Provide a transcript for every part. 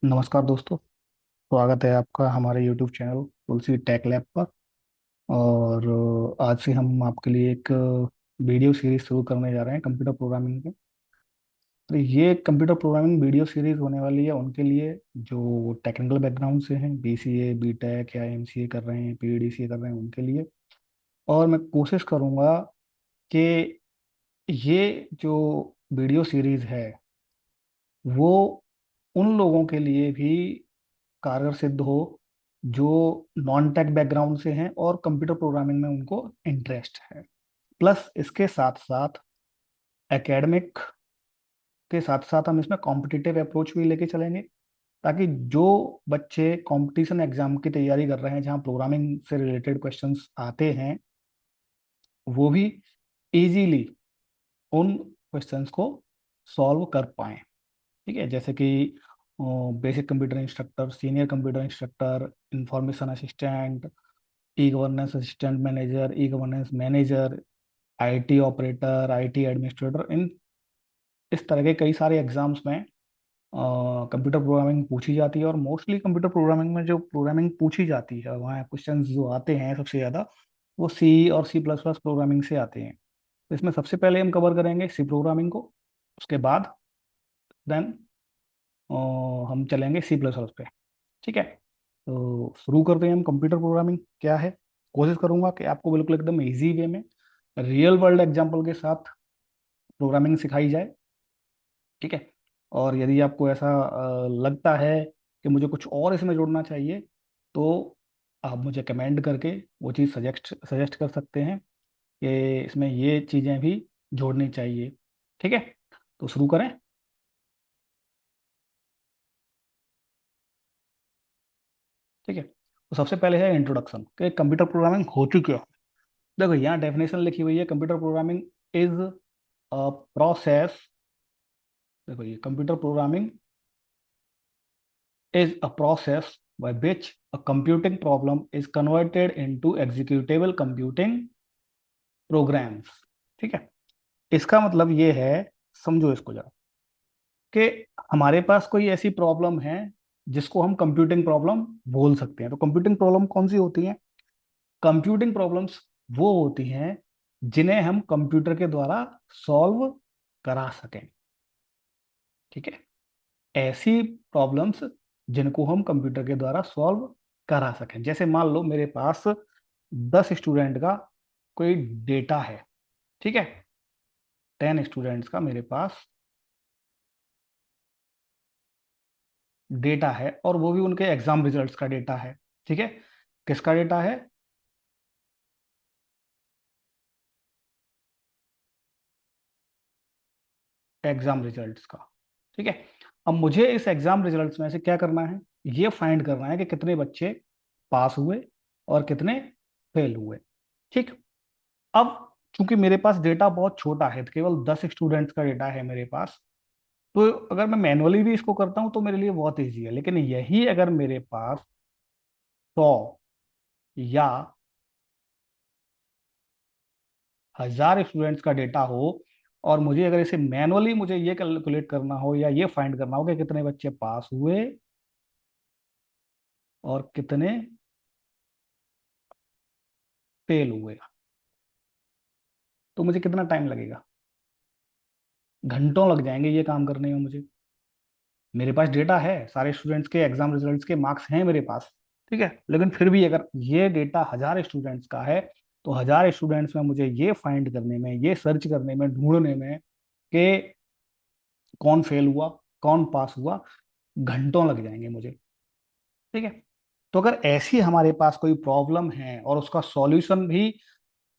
नमस्कार दोस्तों। स्वागत है आपका हमारे YouTube चैनल तुलसी टेक लैब पर। और आज से हम आपके लिए एक वीडियो सीरीज शुरू करने जा रहे हैं कंप्यूटर प्रोग्रामिंग पे। तो ये कंप्यूटर प्रोग्रामिंग वीडियो सीरीज होने वाली है उनके लिए जो टेक्निकल बैकग्राउंड से हैं, BCA BTech या MCA कर रहे हैं, PhD कर रहे हैं, उनके लिए। और मैं कोशिश करूँगा कि ये जो वीडियो सीरीज है वो उन लोगों के लिए भी कारगर सिद्ध हो जो नॉन टेक बैकग्राउंड से हैं और कंप्यूटर प्रोग्रामिंग में उनको इंटरेस्ट है। प्लस इसके साथ साथ एकेडमिक के साथ साथ हम इसमें कॉम्पिटिटिव अप्रोच भी लेके चलेंगे, ताकि जो बच्चे कंपटीशन एग्जाम की तैयारी कर रहे हैं जहां प्रोग्रामिंग से रिलेटेड क्वेश्चंस आते हैं वो भी इजीली उन क्वेश्चंस को सॉल्व कर पाएं। ठीक है, जैसे कि basic computer instructor, senior computer instructor, information assistant, e governance assistant manager, e governance manager, IT operator, IT administrator, इन इस तरह के कई सारे एग्जाम्स में कंप्यूटर प्रोग्रामिंग पूछी जाती है। और मोस्टली कंप्यूटर प्रोग्रामिंग में जो प्रोग्रामिंग पूछी जाती है वहाँ क्वेश्चंस जो आते हैं सबसे ज़्यादा वो C और C++ प्रोग्रामिंग से आते हैं। तो इसमें सबसे पहले हम कवर करेंगे C प्रोग्रामिंग को। उसके बाद देन हम चलेंगे C++ पे। ठीक है, तो शुरू करते हैं हम। कंप्यूटर प्रोग्रामिंग क्या है, कोशिश करूंगा कि आपको बिल्कुल एकदम इजी वे में रियल वर्ल्ड एग्जांपल के साथ प्रोग्रामिंग सिखाई जाए। ठीक है, और यदि आपको ऐसा लगता है कि मुझे कुछ और इसमें जोड़ना चाहिए तो आप मुझे कमेंट करके वो चीज़ सजेस्ट सजेस्ट कर सकते हैं कि इसमें ये चीज़ें भी जोड़नी चाहिए। ठीक है, तो शुरू करें। ठीक है, तो सबसे पहले है इंट्रोडक्शन कि कंप्यूटर प्रोग्रामिंग होती क्या है। देखो यहाँ डेफिनेशन लिखी हुई है, computer programming is a process. देखो ये computer programming is a process by which a computing problem is converted into executable computing programs। ठीक है, इसका मतलब ये है, समझो इसको जरा, कि हमारे पास कोई ऐसी प्रॉब्लम है जिसको हम कंप्यूटिंग प्रॉब्लम बोल सकते हैं। तो कंप्यूटिंग प्रॉब्लम कौन सी होती हैं? कंप्यूटिंग प्रॉब्लम्स वो होती हैं जिन्हें हम कंप्यूटर के द्वारा सॉल्व करा सकें। ठीक है, ऐसी प्रॉब्लम्स जिनको हम कंप्यूटर के द्वारा सॉल्व करा सकें। जैसे मान लो मेरे पास 10 स्टूडेंट का कोई डेटा है। ठीक है, 10 स्टूडेंट्स का मेरे पास डेटा है और वो भी उनके एग्जाम रिजल्ट्स का डेटा है। ठीक है, किसका डेटा है? एग्जाम रिजल्ट्स का। ठीक है, अब मुझे इस एग्जाम रिजल्ट्स में से क्या करना है, ये फाइंड करना है कि कितने बच्चे पास हुए और कितने फेल हुए। ठीक, अब चूंकि मेरे पास डेटा बहुत छोटा है, तो केवल 10 स्टूडेंट्स का डेटा है मेरे पास, तो अगर मैं मैनुअली भी इसको करता हूं तो मेरे लिए बहुत ईजी है। लेकिन यही अगर मेरे पास 100 या 1000 स्टूडेंट्स का डेटा हो और मुझे अगर इसे मैनुअली मुझे ये कैलकुलेट करना हो या ये फाइंड करना हो कि कितने बच्चे पास हुए और कितने फेल हुए, तो मुझे कितना टाइम लगेगा? घंटों लग जाएंगे ये काम करने में मुझे। मेरे पास डेटा है, सारे स्टूडेंट्स के एग्जाम रिजल्ट्स के मार्क्स हैं मेरे पास। ठीक है, लेकिन फिर भी अगर ये डेटा 1000 स्टूडेंट्स का है तो 1000 स्टूडेंट्स में मुझे ये फाइंड करने में, ये सर्च करने में, ढूंढने में कि कौन फेल हुआ कौन पास हुआ, घंटों लग जाएंगे मुझे। ठीक है, तो अगर ऐसी हमारे पास कोई प्रॉब्लम है और उसका सॉल्यूशन भी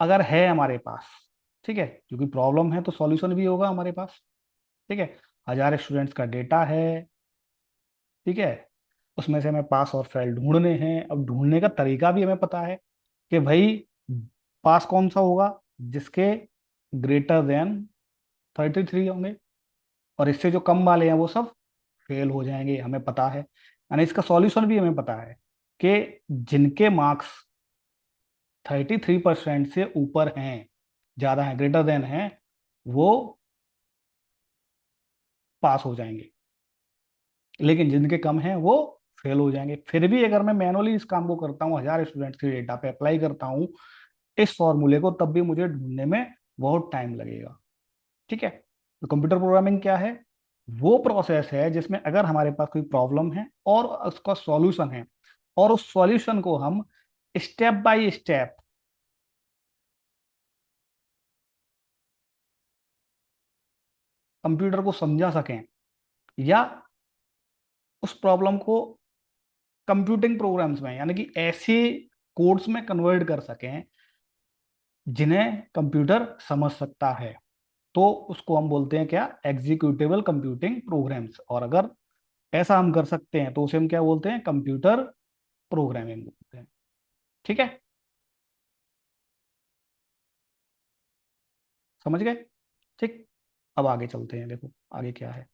अगर है हमारे पास, ठीक है, क्योंकि प्रॉब्लम है तो सॉल्यूशन भी होगा हमारे पास। ठीक है, 1000 स्टूडेंट्स का डेटा है। ठीक है, उसमें से हमें पास और फेल ढूंढने हैं। अब ढूंढने का तरीका भी हमें पता है कि भाई पास कौन सा होगा, जिसके ग्रेटर देन 33 होंगे, और इससे जो कम वाले हैं वो सब फेल हो जाएंगे, हमें पता है। यानी इसका सॉल्यूशन भी हमें पता है कि जिनके मार्क्स 33% से ऊपर हैं, ज्यादा हैं, ग्रेटर देन हैं, वो पास हो जाएंगे। लेकिन जिनके कम हैं वो फेल हो जाएंगे। फिर भी अगर मैं मैनुअली इस काम को करता हूँ, 1000 स्टूडेंट्स के डेटा पे अप्लाई करता हूँ इस फॉर्मूले को, तब भी मुझे ढूंढने में बहुत टाइम लगेगा। ठीक है। तो कंप्यूटर प्रोग्रामिंग क्या है? वो प्रोसेस है जिसमें अगर हमारे पास कोई प्रॉब्लम है और उसका सॉल्यूशन है, और उस सॉल्यूशन को हम स्टेप बाय स्टेप कंप्यूटर को समझा सकें, या उस प्रॉब्लम को कंप्यूटिंग प्रोग्राम्स में यानी कि ऐसे कोड्स में कन्वर्ट कर सकें जिन्हें कंप्यूटर समझ सकता है, तो उसको हम बोलते हैं क्या? Executable computing programs. और अगर ऐसा हम कर सकते हैं तो उसे हम क्या बोलते हैं? कंप्यूटर प्रोग्रामिंग बोलते हैं। ठीक है, समझ गए? ठीक। अब आगे चलते हैं, देखो आगे क्या है।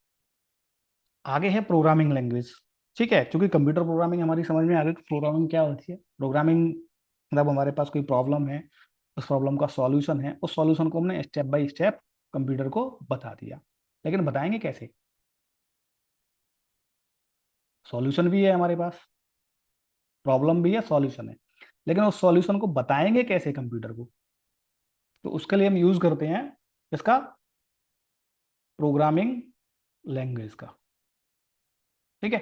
आगे है प्रोग्रामिंग लैंग्वेज। ठीक है, क्योंकि कंप्यूटर प्रोग्रामिंग हमारी समझ में आ गई, प्रोग्रामिंग क्या होती है। प्रोग्रामिंग मतलब हमारे पास कोई प्रॉब्लम है, उस प्रॉब्लम का सॉल्यूशन है, उस सॉल्यूशन को हमने स्टेप बाय स्टेप कंप्यूटर को बता दिया। लेकिन बताएंगे कैसे? सॉल्यूशन भी है हमारे पास, प्रॉब्लम भी है, सॉल्यूशन है, लेकिन उस सॉल्यूशन को बताएंगे कैसे कंप्यूटर को? तो उसके लिए हम यूज करते हैं इसका, प्रोग्रामिंग लैंग्वेज का। ठीक है।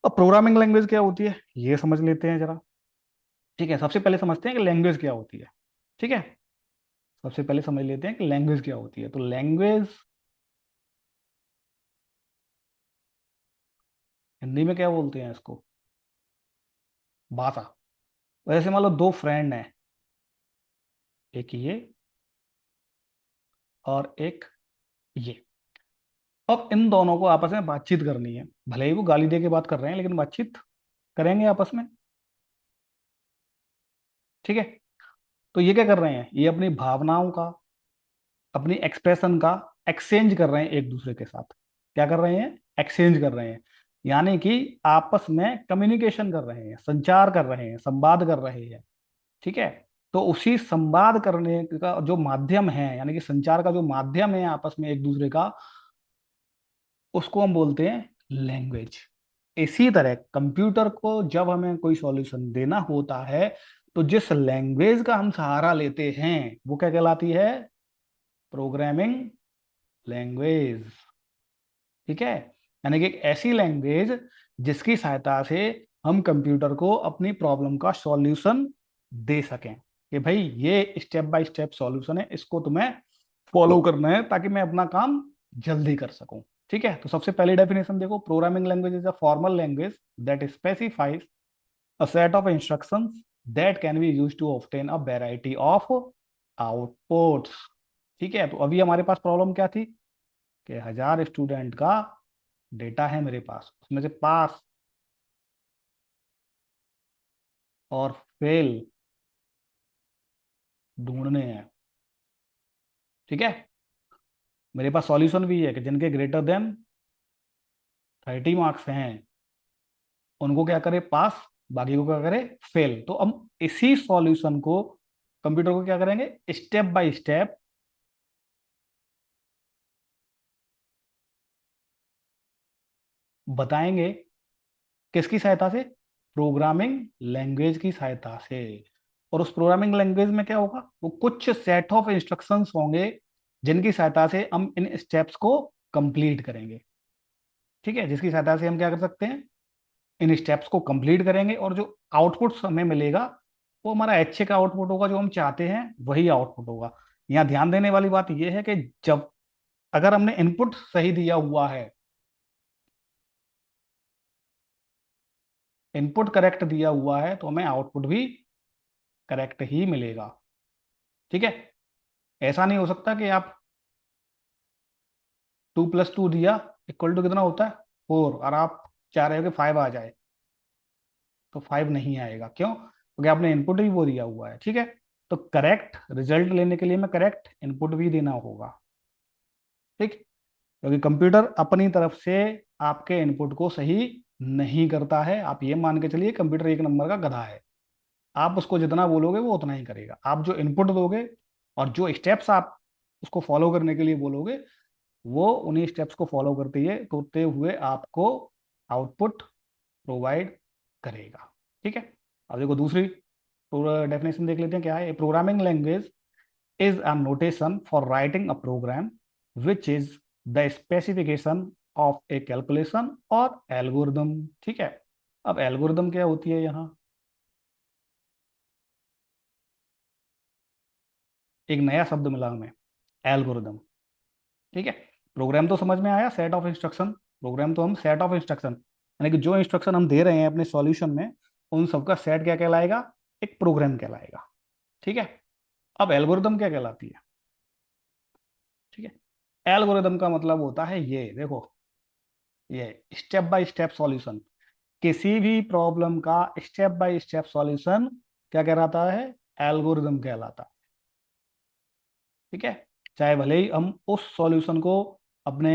अब प्रोग्रामिंग लैंग्वेज क्या होती है ये समझ लेते हैं जरा। ठीक है, सबसे पहले समझते हैं कि लैंग्वेज क्या होती है। ठीक है, सबसे पहले समझ लेते हैं कि लैंग्वेज क्या होती है। तो लैंग्वेज हिंदी में क्या बोलते हैं इसको? भाषा। वैसे मान लो दो फ्रेंड हैं, एक ये और एक ये। अब इन दोनों को आपस में बातचीत करनी है, भले ही वो गाली दे के बात कर रहे हैं लेकिन बातचीत करेंगे आपस में। ठीक है। तो ये क्या कर रहे हैं? ये अपनी भावनाओं का, अपनी एक्सप्रेशन का एक्सचेंज कर रहे हैं एक दूसरे के साथ। क्या कर रहे हैं? एक्सचेंज कर रहे हैं, यानी कि आपस में कम्युनिकेशन कर रहे हैं, संचार कर रहे हैं, संवाद कर रहे हैं। ठीक है। तो उसी संवाद करने का जो माध्यम है, यानी कि संचार का जो माध्यम है आपस में एक दूसरे का, उसको हम बोलते हैं लैंग्वेज। इसी तरह कंप्यूटर को जब हमें कोई सॉल्यूशन देना होता है, तो जिस लैंग्वेज का हम सहारा लेते हैं वो क्या कहलाती है? Programming language. ठीक है। यानी कि एक ऐसी लैंग्वेज जिसकी सहायता से हम कंप्यूटर को अपनी प्रॉब्लम का सॉल्यूशन दे सकें, कि भाई ये स्टेप बाय स्टेप सॉल्यूशन है, इसको तुम्हें फॉलो करना है ताकि मैं अपना काम जल्दी कर सकूं। ठीक है। तो सबसे पहली डेफिनेशन देखो, programming language is a formal language that specifies a set of instructions that can be used to obtain a variety of outputs. ठीक है। तो अभी हमारे पास प्रॉब्लम क्या थी? कि 1000 स्टूडेंट का डेटा है मेरे पास, उसमें से पास और फेल ढूंढने हैं। ठीक है। मेरे पास सॉल्यूशन भी है कि जिनके ग्रेटर देन 30 मार्क्स हैं उनको क्या करे? पास। बाकी को क्या करे? फेल। तो हम इसी सॉल्यूशन को कंप्यूटर को क्या करेंगे? स्टेप बाय स्टेप बताएंगे। किसकी सहायता से? प्रोग्रामिंग लैंग्वेज की सहायता से। और उस प्रोग्रामिंग लैंग्वेज में क्या होगा? वो कुछ सेट ऑफ इंस्ट्रक्शंस होंगे जिनकी सहायता से हम इन स्टेप्स को कंप्लीट करेंगे। ठीक है, जिसकी सहायता से हम क्या कर सकते हैं? इन स्टेप्स को कंप्लीट करेंगे, और जो आउटपुट हमें मिलेगा वो हमारा अच्छे का आउटपुट होगा, जो हम चाहते हैं वही आउटपुट होगा। यहाँ ध्यान देने वाली बात यह है कि जब अगर हमने इनपुट सही दिया हुआ है, इनपुट करेक्ट दिया हुआ है, तो हमें आउटपुट भी करेक्ट ही मिलेगा। ठीक है। ऐसा नहीं हो सकता कि आप 2+2 दिया इक्वल टू कितना होता है? 4, और आप चाह रहे हो कि 5 आ जाए, तो 5 नहीं आएगा। क्यों? क्योंकि आपने इनपुट ही वो दिया हुआ है। ठीक है। तो करेक्ट रिजल्ट लेने के लिए मैं करेक्ट इनपुट भी देना होगा। ठीक। क्योंकि कंप्यूटर अपनी तरफ से आपके इनपुट को सही नहीं करता है। आप ये मान के चलिए कंप्यूटर एक नंबर का गधा है, आप उसको जितना बोलोगे वो उतना ही करेगा। आप जो इनपुट दोगे और जो स्टेप्स आप उसको फॉलो करने के लिए बोलोगे वो उन्हीं स्टेप्स को फॉलो करते हुए आपको आउटपुट प्रोवाइड करेगा। ठीक है। अब देखो दूसरी डेफिनेशन देख लेते हैं क्या है। Programming language is a notation for writing a program which is the specification of a calculation और एल्गोरिदम। ठीक है। अब एल्गोरिदम क्या होती है यहाँ, एक नया शब्द मिला हमें, एल्गोरिदम। ठीक है। प्रोग्राम तो समझ में आया, सेट ऑफ इंस्ट्रक्शन। प्रोग्राम तो हम सेट ऑफ इंस्ट्रक्शन, यानी कि जो इंस्ट्रक्शन हम दे रहे हैं अपने सॉल्यूशन में, उन सबका सेट क्या कहलाएगा, एक प्रोग्राम कहलाएगा। ठीक है। अब एल्गोरिदम क्या कहलाती है। ठीक है। एल्गोरिदम का मतलब होता है ये देखो, ये स्टेप बाय स्टेप सॉल्यूशन, किसी भी प्रॉब्लम का स्टेप बाय स्टेप सॉल्यूशन क्या कहलाता है, एल्गोरिदम कहलाता है। ठीक है। चाहे भले ही हम उस सॉल्यूशन को अपने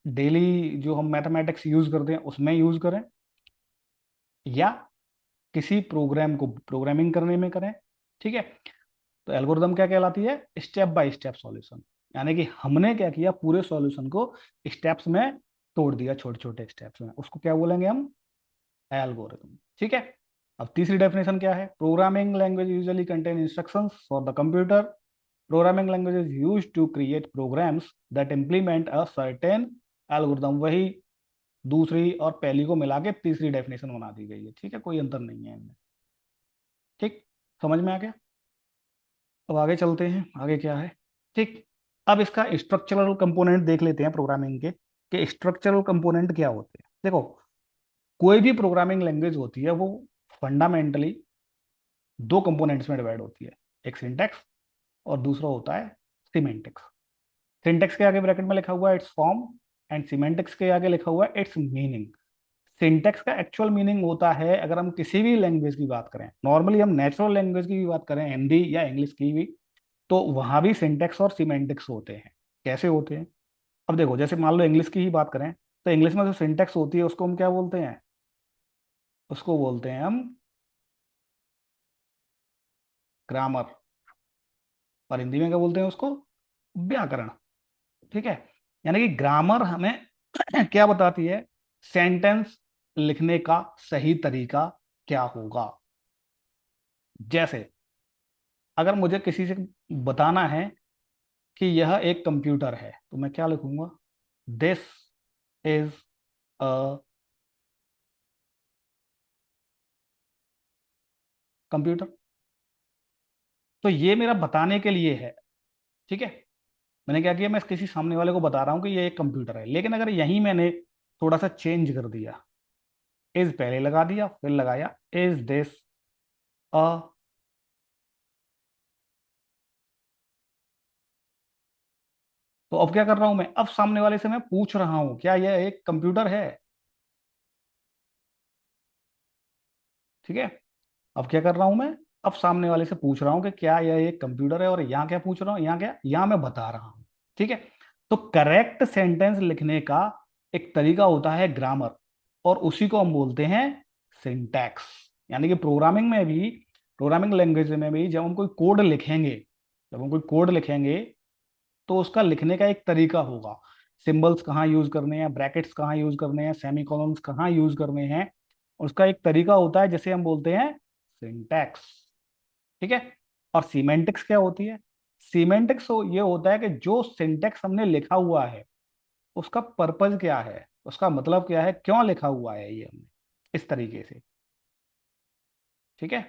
डेली जो हम मैथमेटिक्स यूज करते हैं उसमें यूज करें, या किसी प्रोग्राम को प्रोग्रामिंग करने में करें। ठीक है। तो एल्गोरिदम क्या कहलाती है, स्टेप बाय स्टेप सॉल्यूशन, यानी कि हमने क्या किया, पूरे सॉल्यूशन को स्टेप्स में तोड़ दिया, छोटे छोटे स्टेप्स में, उसको क्या बोलेंगे हम, एल्गोरिथम। ठीक है। अब तीसरी डेफिनेशन क्या है, programming language usually contain instructions for the computer. Programming language is used to create programs that implement a certain algorithm. वही दूसरी और पहली को मिला के तीसरी डेफिनेशन बना दी गई है। ठीक है, कोई अंतर नहीं है इनमें। ठीक, समझ में आ गया। अब आगे चलते हैं, आगे क्या है। ठीक। अब इसका स्ट्रक्चरल कंपोनेंट देख लेते हैं प्रोग्रामिंग के, कि स्ट्रक्चरल कंपोनेंट क्या होते हैं। देखो, कोई भी प्रोग्रामिंग लैंग्वेज होती है वो फंडामेंटली दो कंपोनेंट्स में डिवाइड होती है, एक सिंटैक्स और दूसरा होता है सिमेंटिक्स। सिंटैक्स के आगे ब्रैकेट में लिखा हुआ है इट्स फॉर्म, एंड सिमेंटिक्स के आगे लिखा हुआ है इट्स मीनिंग। सिंटैक्स का एक्चुअल मीनिंग होता है, अगर हम किसी भी लैंग्वेज की बात करें, नॉर्मली हम नेचुरल लैंग्वेज की भी बात करें, हिंदी या इंग्लिश की भी, तो वहां भी सिंटैक्स और सिमेंटिक्स होते हैं। कैसे होते हैं, अब देखो, जैसे मान लो इंग्लिश की ही बात करें, तो इंग्लिश में जो सिंटैक्स होती है उसको हम क्या बोलते हैं, उसको बोलते हैं हम ग्रामर। और हिंदी में क्या बोलते हैं उसको, व्याकरण। ठीक है। यानी कि ग्रामर हमें क्या बताती है, सेंटेंस लिखने का सही तरीका क्या होगा। जैसे अगर मुझे किसी से बताना है कि यह एक कंप्यूटर है, तो मैं क्या लिखूंगा, दिस इज अ कंप्यूटर। तो ये मेरा बताने के लिए है। ठीक है। मैंने क्या किया, मैं किसी सामने वाले को बता रहा हूं कि ये एक कंप्यूटर है, लेकिन अगर यहीं मैंने थोड़ा सा चेंज कर दिया, इज पहले लगा दिया फिर लगाया इज दिस अ, तो अब क्या कर रहा हूं मैं, अब सामने वाले से मैं पूछ रहा हूं क्या यह एक कंप्यूटर है। ठीक है। अब क्या कर रहा हूं मैं, अब सामने वाले से पूछ रहा हूं कि क्या यह एक कंप्यूटर है, और यहाँ क्या पूछ रहा हूँ, यहाँ क्या, यहाँ मैं बता रहा हूँ। ठीक है। तो करेक्ट सेंटेंस लिखने का एक तरीका होता है ग्रामर, और उसी को हम बोलते हैं सिंटैक्स। यानी कि प्रोग्रामिंग में भी, प्रोग्रामिंग लैंग्वेज में भी जब हम कोई कोड लिखेंगे, जब हम कोई कोड लिखेंगे तो उसका लिखने का एक तरीका होगा। सिंबल्स कहाँ यूज करने हैं, ब्रैकेट्स कहाँ यूज करने हैं, सेमीकोलॉन्स कहाँ यूज करने हैं, उसका एक तरीका होता है जिसे हम बोलते हैं सिंटैक्स। ठीक है। और सीमेंटिक्स क्या होती है, सीमेंटिक्स ये होता है कि जो सिंटैक्स हमने लिखा हुआ है उसका पर्पज क्या है, उसका मतलब क्या है, क्यों लिखा हुआ है ये हमने इस तरीके से। ठीक है।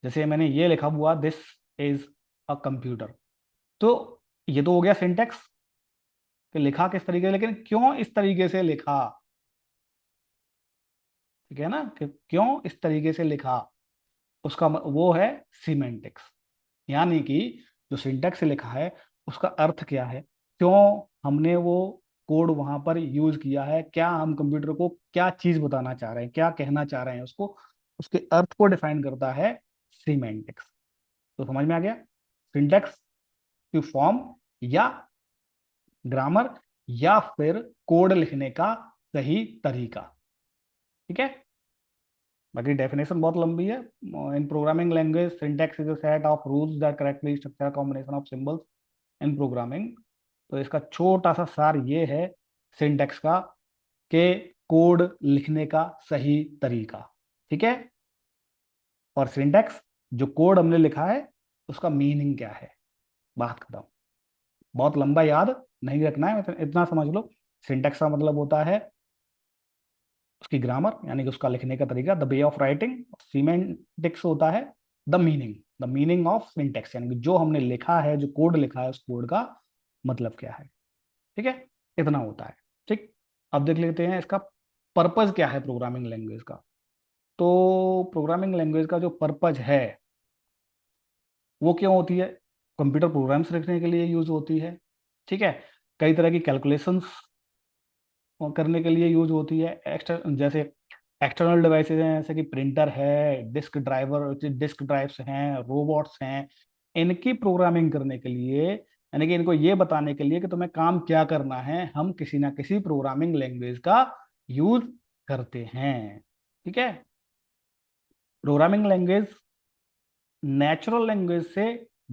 जैसे मैंने ये लिखा हुआ, दिस इज अ कंप्यूटर, तो ये तो हो गया सिंटैक्स, कि लिखा किस तरीके से, लेकिन क्यों इस तरीके से लिखा। ठीक है ना, कि क्यों इस तरीके से लिखा, उसका वो है सीमेंटिक्स। यानी कि जो सिंटैक्स लिखा है उसका अर्थ क्या है, क्यों हमने वो कोड वहां पर यूज किया है, क्या हम कंप्यूटर को क्या चीज बताना चाह रहे हैं, क्या कहना चाह रहे हैं उसको, उसके अर्थ को डिफाइन करता है सीमेंटिक्स। तो समझ में आ गया, सिंटैक्स की फॉर्म, या ग्रामर, या फिर कोड लिखने का सही तरीका। ठीक है। बाकी डेफिनेशन बहुत लंबी है। इन programming language syntax is a set of rules that correctly structure combination of symbols in programming तो इसका छोटा सा सार ये है सिंटैक्स का, कि कोड लिखने का सही तरीका। ठीक है। और सिंटैक्स, जो कोड हमने लिखा है उसका मीनिंग क्या है। बात खत्म। बहुत लंबा याद नहीं रखना है, इतना समझ लो। सिंटैक्स का मतलब होता है उसकी ग्रामर, यानी कि उसका लिखने का तरीका, the way of writing. Semantics होता है द मीनिंग ऑफ सिंटैक्स, यानी कि जो हमने लिखा है, जो कोड लिखा है, उस कोड का मतलब क्या है। ठीक है। इतना होता है। ठीक। अब देख लेते हैं इसका पर्पज क्या है प्रोग्रामिंग लैंग्वेज का। तो प्रोग्रामिंग लैंग्वेज का जो पर्पज है वो क्यों होती है? कंप्यूटर प्रोग्राम्स लिखने के लिए यूज होती है। ठीक है। कई तरह की कैलकुलेशंस करने के लिए यूज होती है। जैसे एक्सटर्नल डिवाइसेज हैं, जैसे कि प्रिंटर है, डिस्क ड्राइव्स हैं, रोबोट्स हैं। इनकी प्रोग्रामिंग करने के लिए, यानी कि इनको ये बताने के लिए कि तुम्हें काम क्या करना है, हम किसी ना किसी प्रोग्रामिंग लैंग्वेज का यूज करते हैं। ठीक है। प्रोग्रामिंग लैंग्वेज नेचुरल लैंग्वेज से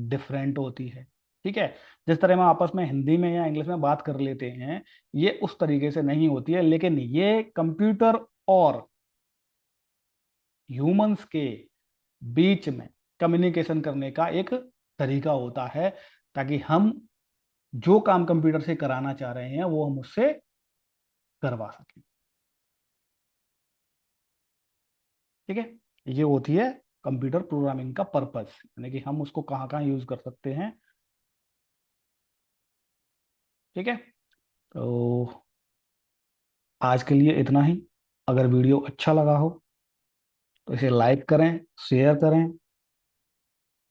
डिफरेंट होती है। ठीक है। जिस तरह हम आपस में हिंदी में या इंग्लिश में बात कर लेते हैं, ये उस तरीके से नहीं होती है, लेकिन ये कंप्यूटर और ह्यूमंस के बीच में कम्युनिकेशन करने का एक तरीका होता है, ताकि हम जो काम कंप्यूटर से कराना चाह रहे हैं वो हम उससे करवा सकें। ठीक है। ये होती है कंप्यूटर प्रोग्रामिंग का पर्पस, यानी कि हम उसको कहाँ कहाँ यूज कर सकते हैं। ठीक है। तो आज के लिए इतना ही। अगर वीडियो अच्छा लगा हो तो इसे लाइक करें, शेयर करें,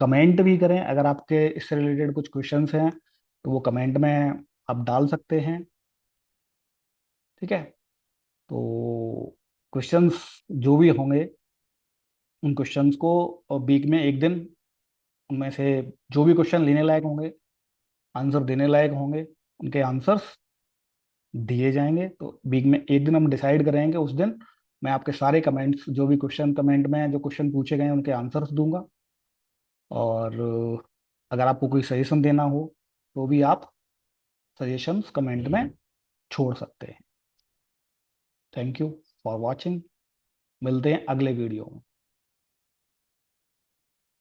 कमेंट भी करें। अगर आपके इससे रिलेटेड कुछ क्वेश्चंस हैं तो वो कमेंट में आप डाल सकते हैं। ठीक है। तो क्वेश्चंस जो भी होंगे, उन क्वेश्चंस को वीक में एक दिन, उनमें से जो भी क्वेश्चन लेने लायक होंगे, आंसर देने लायक होंगे, उनके आंसर्स दिए जाएंगे। तो वीक में एक दिन हम डिसाइड करेंगे, उस दिन मैं आपके सारे कमेंट्स, जो भी क्वेश्चन कमेंट में जो क्वेश्चन पूछे गए हैं उनके आंसर्स दूंगा। और अगर आपको कोई सजेशन देना हो तो भी आप सजेशंस कमेंट में छोड़ सकते हैं। Thank you for watching. मिलते हैं अगले वीडियो में।